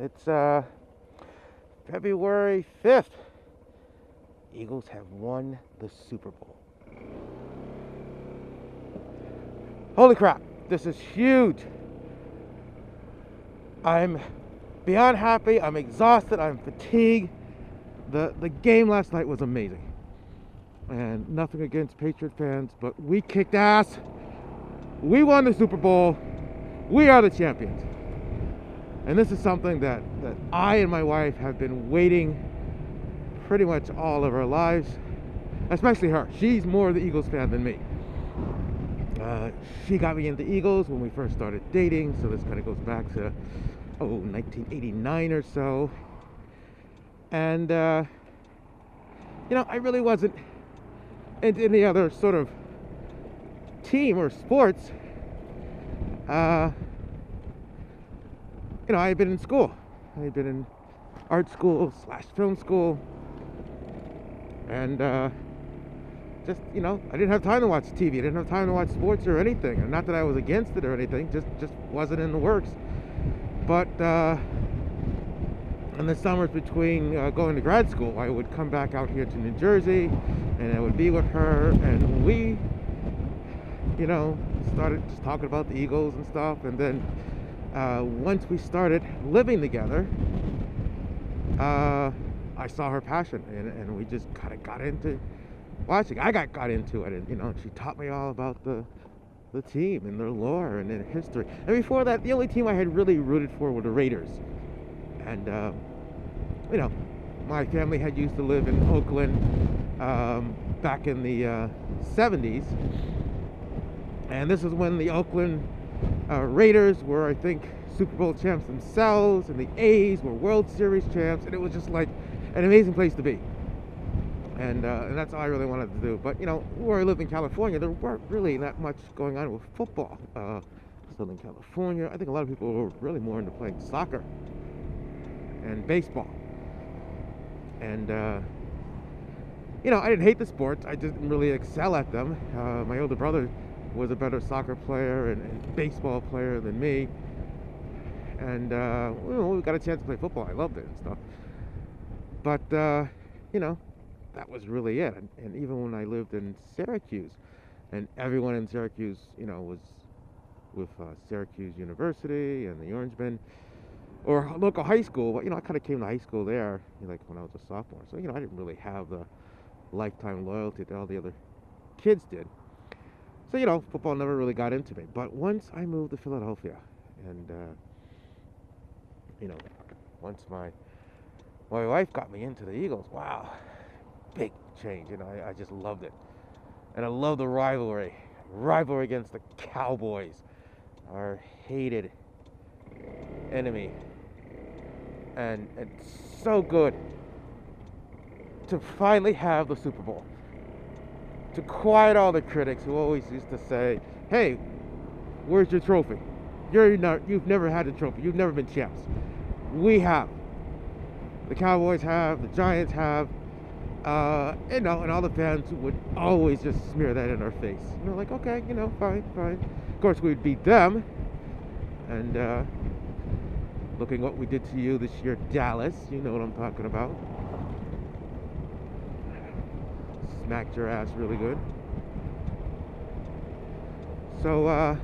It's February 5th. Eagles have won the Super Bowl. Holy crap, this is huge. I'm beyond happy, I'm exhausted, I'm fatigued. The game last night was amazing. And nothing against Patriot fans, but we kicked ass. We won the Super Bowl. We are the champions. And this is something that I and my wife have been waiting pretty much all of our lives. Especially her. She's more of the Eagles fan than me. She got me into Eagles when we first started dating, so this kind of goes back to 1989 or so. And I really wasn't into any other sort of team or sports. I had been in school. I had been in art school / film school. And just, I didn't have time to watch TV. I didn't have time to watch sports or anything. And not that I was against it or anything, just wasn't in the works. But in the summers between going to grad school, I would come back out here to New Jersey, and I would be with her, and we, started just talking about the Eagles and stuff. And then once we started living together, I saw her passion, and we just kind of got into watching. I got into it, and she taught me all about the team and their lore and their history. And before that, the only team I had really rooted for were the Raiders. And my family had used to live in Oakland back in the 70s, and this is when the Oakland Raiders were, I think, Super Bowl champs themselves, and the A's were World Series champs, and it was just like an amazing place to be. And that's all I really wanted to do. But where I lived in California, there weren't really that much going on with football. Southern California, I think a lot of people were really more into playing soccer and baseball. And I didn't hate the sports, I didn't really excel at them. My older brother was a better soccer player and baseball player than me. And we got a chance to play football. I loved it and stuff. But that was really it. And even when I lived in Syracuse, and everyone in Syracuse, was with Syracuse University and the Orangemen, or local high school. But I kind of came to high school there, like when I was a sophomore. So I didn't really have the lifetime loyalty that all the other kids did. So football never really got into me. But once I moved to Philadelphia, and once my wife got me into the Eagles, wow, big change. I just loved it. And I love the rivalry against the Cowboys, our hated enemy. And it's so good to finally have the Super Bowl, to quiet all the critics who always used to say, hey, where's your trophy? You've never had a trophy. You've never been champs. We have. The Cowboys have. The Giants have. And all the fans would always just smear that in our face. Like, okay, fine. Of course, we'd beat them. And looking what we did to you this year, Dallas. You know what I'm talking about. Smacked your ass really good. So,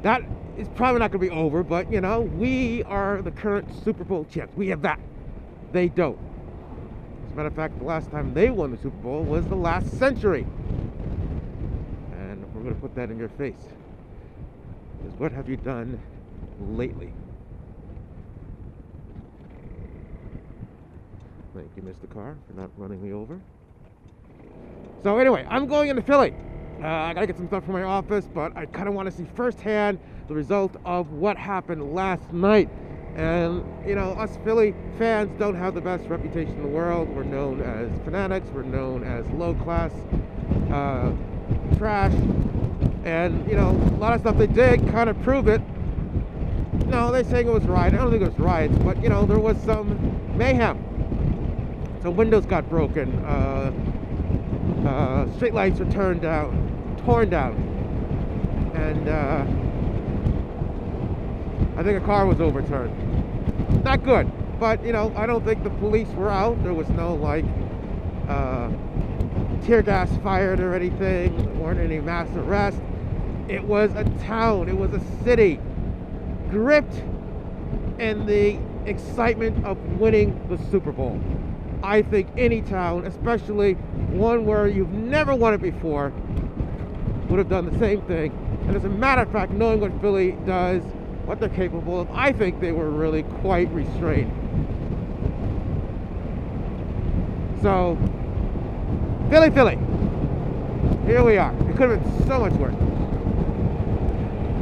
that is probably not going to be over, but, we are the current Super Bowl champs. We have that. They don't. As a matter of fact, the last time they won the Super Bowl was the last century. And we're going to put that in your face. Because what have you done lately? Thank you, Mr. Car, for not running me over. So anyway, I'm going into Philly. I gotta get some stuff from my office, but I kind of want to see firsthand the result of what happened last night. And, us Philly fans don't have the best reputation in the world. We're known as fanatics. We're known as low-class trash. And, a lot of stuff they did kind of prove it. No, they're saying it was riots. I don't think it was riots, but, there was some mayhem. So windows got broken. Street lights were torn down. And I think a car was overturned. Not good, but you know, I don't think the police were out. There was no like tear gas fired or anything. There weren't any mass arrests. It was a town, it was a city gripped in the excitement of winning the Super Bowl. I think any town, especially one where you've never won it before, would have done the same thing. And as a matter of fact, knowing what Philly does, what they're capable of, I think they were really quite restrained. So, Philly, here we are. It could have been so much worse.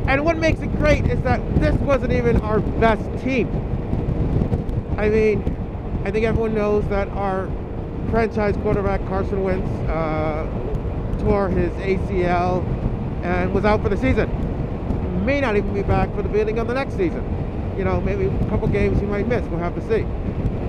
And what makes it great is that this wasn't even our best team. I mean, I think everyone knows that our franchise quarterback, Carson Wentz, tore his ACL and was out for the season. May not even be back for the beginning of the next season. You know, maybe a couple games he might miss. We'll have to see.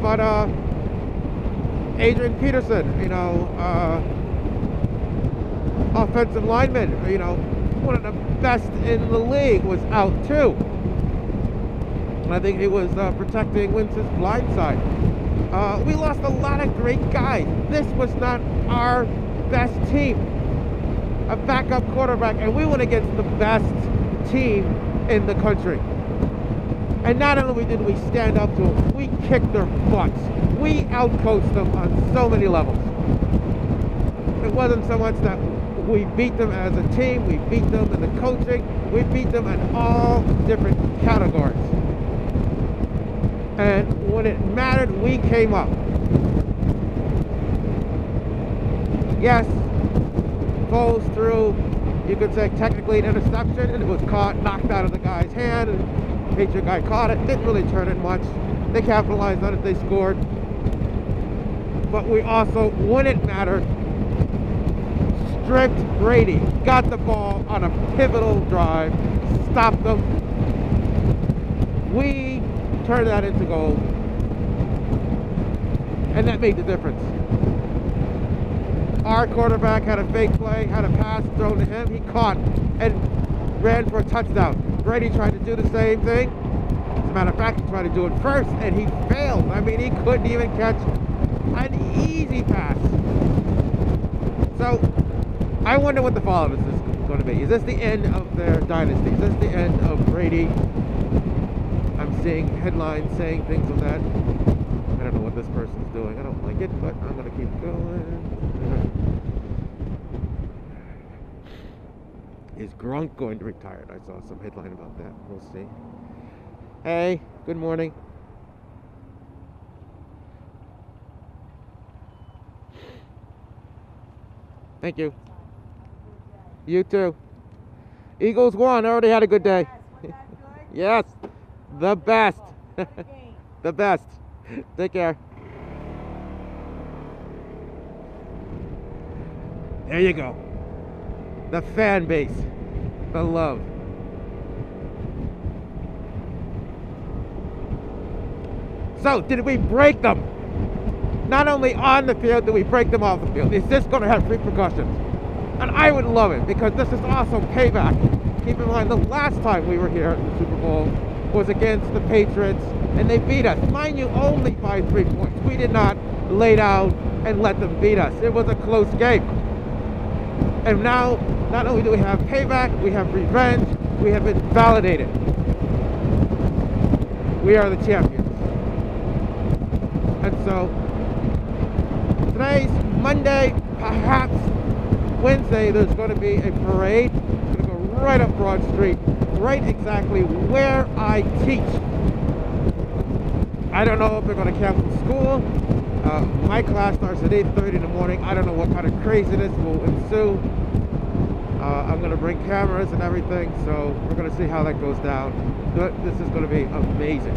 But Adrian Peterson, you know, offensive lineman, you know, one of the best in the league, was out too. And I think he was protecting Wentz's blind side. We lost a lot of great guys. This was not our best team. A backup quarterback, and we went against the best team in the country. And not only did we stand up to them, we kicked their butts. We outcoached them on so many levels. It wasn't so much that we beat them as a team, we beat them in the coaching, we beat them in all different categories. And when it mattered, we came up. Yes, Foles threw, you could say technically an interception, and it was caught, knocked out of the guy's hand, and the Patriot guy caught it, didn't really turn it much. They capitalized on it, they scored. But we also, when it mattered, stripped Brady, got the ball on a pivotal drive, stopped them. We turned that into gold, and that made the difference. Our quarterback had a fake play, had a pass thrown to him, he caught and ran for a touchdown. Brady tried to do the same thing. As a matter of fact, he tried to do it first, and he failed. I mean, he couldn't even catch an easy pass. So, I wonder what the fallout of this is going to be. Is this the end of their dynasty? Is this the end of Brady? I'm seeing headlines saying things of that. I don't know what this person's doing. I don't like it, but I'm going to keep going. Is Gronk going to retire? I saw some headline about that. We'll see. Hey, good morning. Thank you. You too. Eagles won. I already had a good day. Yes. The best. The best. Take care. There you go. The fan base. The love. So, did we break them? Not only on the field, did we break them off the field? Is this going to have repercussions? And I would love it, because this is also payback. Keep in mind, the last time we were here at the Super Bowl was against the Patriots, and they beat us. Mind you, only by 3 points. We did not lay down and let them beat us. It was a close game. And now, not only do we have payback, we have revenge, we have been validated. We are the champions. And so, today's Monday, perhaps Wednesday, there's going to be a parade. It's going to go right up Broad Street, right exactly where I teach. I don't know if they're going to cancel school. My class starts at 8:30 in the morning. I don't know what kind of craziness will ensue. I'm going to bring cameras and everything, so we're going to see how that goes down. This is going to be amazing.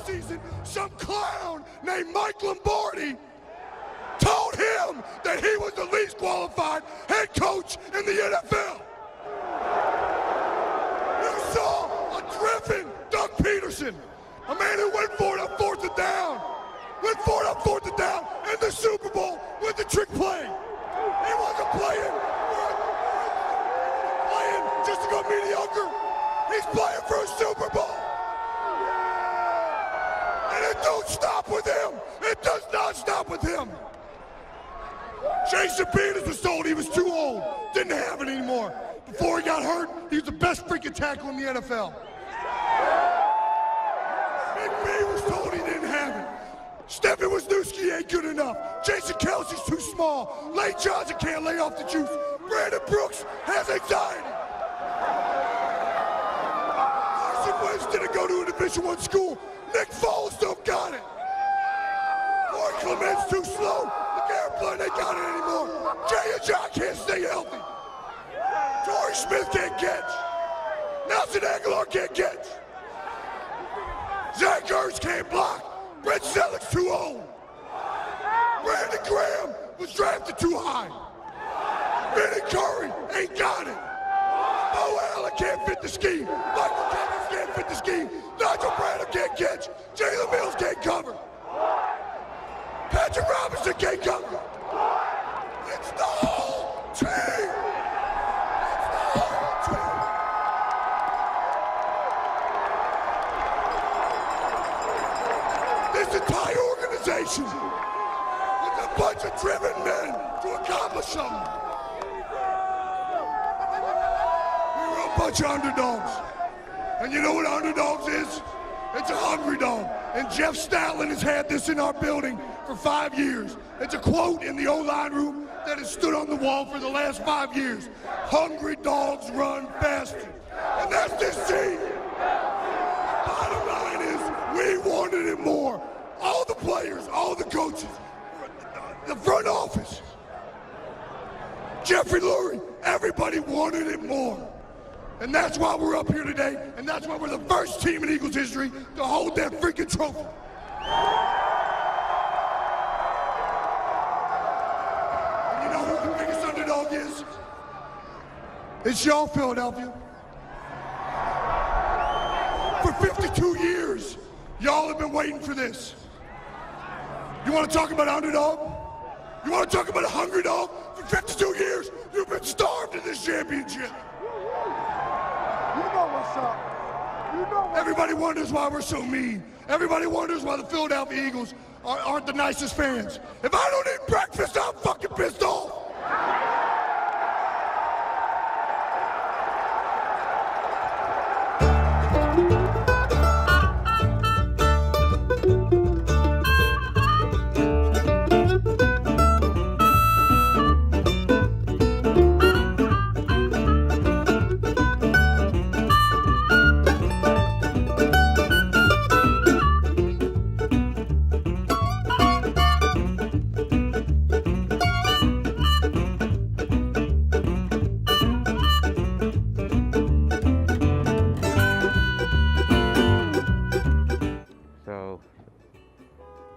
offseason, some clown named Mike Lombardi told him that he was the least qualified head coach in the NFL. You saw a driven Doug Peterson, a man who went for it on 4th and down. Went for it on 4th and down in the Super Bowl with the trick play. He wasn't playing just to go mediocre. He's playing for a Super Bowl. And it don't stop with him. It does not stop with him. Jason Peters was told he was too old. Didn't have it anymore. Before he got hurt, he was the best freaking tackle in the NFL. McVay was told he didn't have it. Stephen Wisniewski ain't good enough. Jason Kelsey's too small. Lane Johnson can't lay off the juice. Brandon Brooks has anxiety. Carson Wentz didn't go to a Division I school. Nick Foles don't got it. Warren Clement's too slow. LeGarrette Blount ain't got it anymore. Jay and John can't stay healthy. Torrey Smith can't catch. Nelson Aguilar can't catch. Zach Ertz can't block. Brett Selleck's too old. Brandon Graham was drafted too high. Vinny Curry ain't got it. Mo Allen can't fit the scheme. Michael Thomas can't fit the scheme. Nigel Bradham can't catch. Jalen Mills can't cover. Patrick Robinson can't cover. It's the whole team. It's the whole team. This entire organization with a bunch of driven men to accomplish something. We were a bunch of underdogs. And you know what underdogs is? It's a hungry dog. And Jeff Stoutland has had this in our building for 5 years. It's a quote in the O-line room that has stood on the wall for the last 5 years. Hungry dogs run faster. And that's this team. Bottom line is, we wanted it more. All the players, all the coaches, the front office, Jeffrey Lurie, everybody wanted it more. And that's why we're up here today, and that's why we're the first team in Eagles history to hold that freaking trophy. And you know who the biggest underdog is? It's y'all, Philadelphia. For 52 years, y'all have been waiting for this. You want to talk about underdog? You want to talk about a hungry dog? For 52 years, you've been starved in this championship. You know what's up. You know what's Everybody wonders why we're so mean. Everybody wonders why the Philadelphia Eagles aren't the nicest fans. If I don't eat breakfast, I'm fucking pissed off.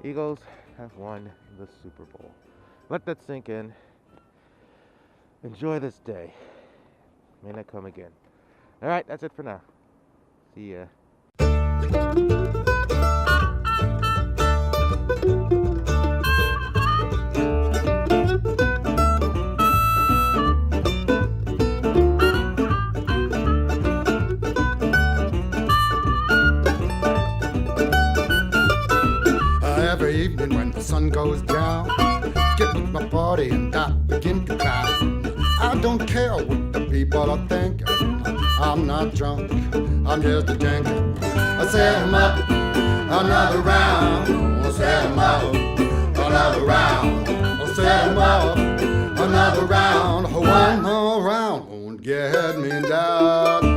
Eagles have won the Super Bowl. Let that sink in. Enjoy this day. May not come again. All right, that's it for now. See ya. Every evening when the sun goes down, get with my party and I begin to clown. I don't care what the people are thinking. I'm not drunk, I'm just a drinking. I set 'em up, another round. I set 'em up, another round. I set 'em up, another round. One more round won't get me down.